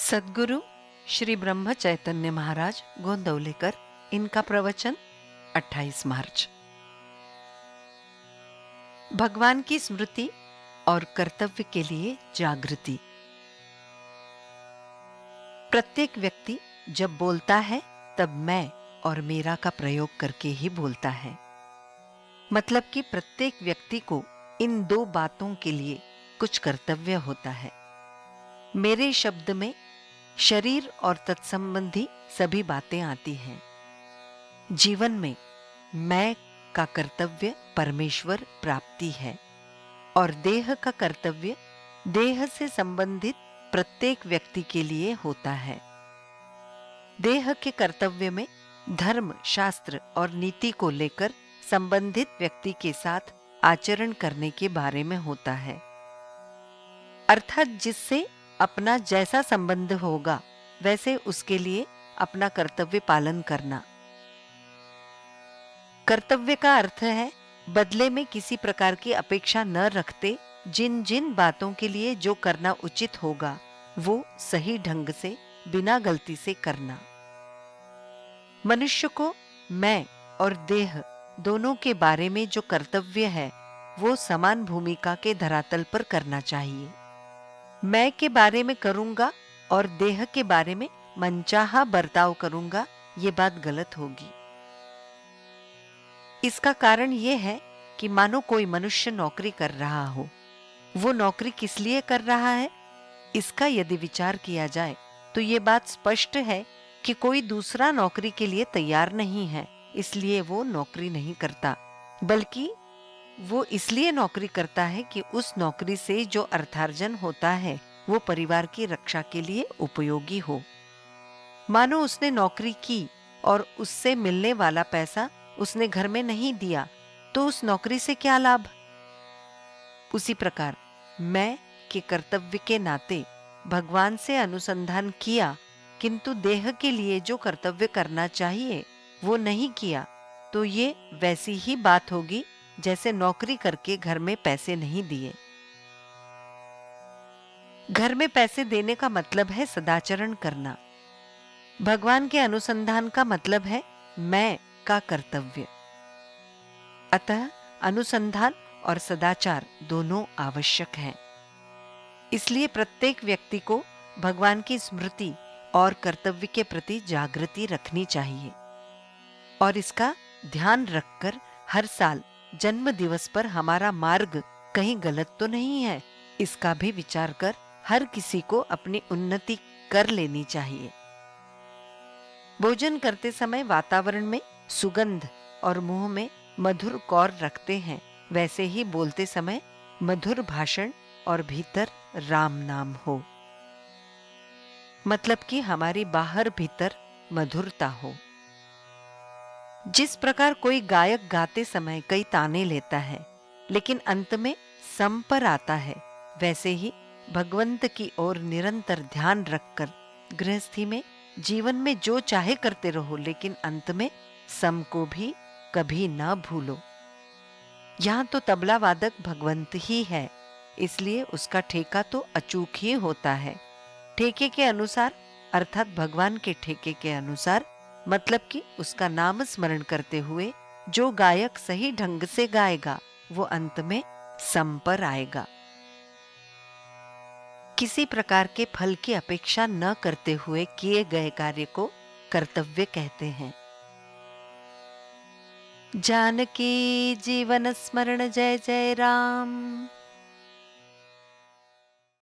सद्गुरु श्री ब्रह्म चैतन्य महाराज गोंदवलेकर, इनका प्रवचन 28 मार्च। भगवान की स्मृति और कर्तव्य के लिए जागृति। प्रत्येक व्यक्ति जब बोलता है तब मैं और मेरा का प्रयोग करके ही बोलता है। मतलब कि प्रत्येक व्यक्ति को इन दो बातों के लिए कुछ कर्तव्य होता है। मेरे शब्द में शरीर और तत्संबंधी सभी बातें आती हैं। जीवन में मैं का कर्तव्य परमेश्वर प्राप्ति है और देह का कर्तव्य देह से संबंधित प्रत्येक व्यक्ति के लिए होता है। देह के कर्तव्य में धर्म, शास्त्र और नीति को लेकर संबंधित व्यक्ति के साथ आचरण करने के बारे में होता है, अर्थात जिससे अपना जैसा संबंध होगा वैसे उसके लिए अपना कर्तव्य पालन करना। कर्तव्य का अर्थ है बदले में किसी प्रकार की अपेक्षा न रखते जिन जिन बातों के लिए जो करना उचित होगा वो सही ढंग से बिना गलती से करना। मनुष्य को मैं और देह दोनों के बारे में जो कर्तव्य है वो समान भूमिका के धरातल पर करना चाहिए। मैं के बारे में करूंगा और देह के बारे में मनचाहा बर्ताव करूंगा, ये बात गलत होगी। इसका कारण यह है कि मानो कोई मनुष्य नौकरी कर रहा हो, वो नौकरी किस लिए कर रहा है, इसका यदि विचार किया जाए तो ये बात स्पष्ट है कि कोई दूसरा नौकरी के लिए तैयार नहीं है, इसलिए वो नौकरी नहीं करता, बल्कि वो इसलिए नौकरी करता है कि उस नौकरी से जो अर्थार्जन होता है वो परिवार की रक्षा के लिए उपयोगी हो। मानो उसने नौकरी की और उससे मिलने वाला पैसा उसने घर में नहीं दिया तो उस नौकरी से क्या लाभ। उसी प्रकार मैं के कर्तव्य के नाते भगवान से अनुसंधान किया किंतु देह के लिए जो कर्तव्य करना चाहिए वो नहीं किया तो ये वैसी ही बात होगी जैसे नौकरी करके घर में पैसे नहीं दिए। घर में पैसे देने का मतलब है सदाचरण करना। भगवान के अनुसंधान का मतलब है मैं का कर्तव्य। अतः अनुसंधान और सदाचार दोनों आवश्यक हैं। इसलिए प्रत्येक व्यक्ति को भगवान की स्मृति और कर्तव्य के प्रति जागृति रखनी चाहिए और इसका ध्यान रखकर हर साल जन्म दिवस पर हमारा मार्ग कहीं गलत तो नहीं है, इसका भी विचार कर हर किसी को अपनी उन्नति कर लेनी चाहिए। भोजन करते समय वातावरण में सुगंध और मुंह में मधुर कौर रखते हैं, वैसे ही बोलते समय मधुर भाषण और भीतर राम नाम हो। मतलब कि हमारी बाहर भीतर मधुरता हो। जिस प्रकार कोई गायक गाते समय कई ताने लेता है लेकिन अंत में सम पर आता है, वैसे ही भगवंत की ओर निरंतर ध्यान रखकर गृहस्थी में जीवन में जो चाहे करते रहो लेकिन अंत में सम को भी कभी ना भूलो। यहां तो तबला वादक भगवंत ही है, इसलिए उसका ठेका तो अचूक ही होता है। ठेके के अनुसार अर्थात भगवान के ठेके के अनुसार, मतलब कि उसका नाम स्मरण करते हुए जो गायक सही ढंग से गाएगा वो अंत में सम पर आएगा। किसी प्रकार के फल की अपेक्षा न करते हुए किए गए कार्य को कर्तव्य कहते हैं। जानकी जीवन स्मरण जय जय राम।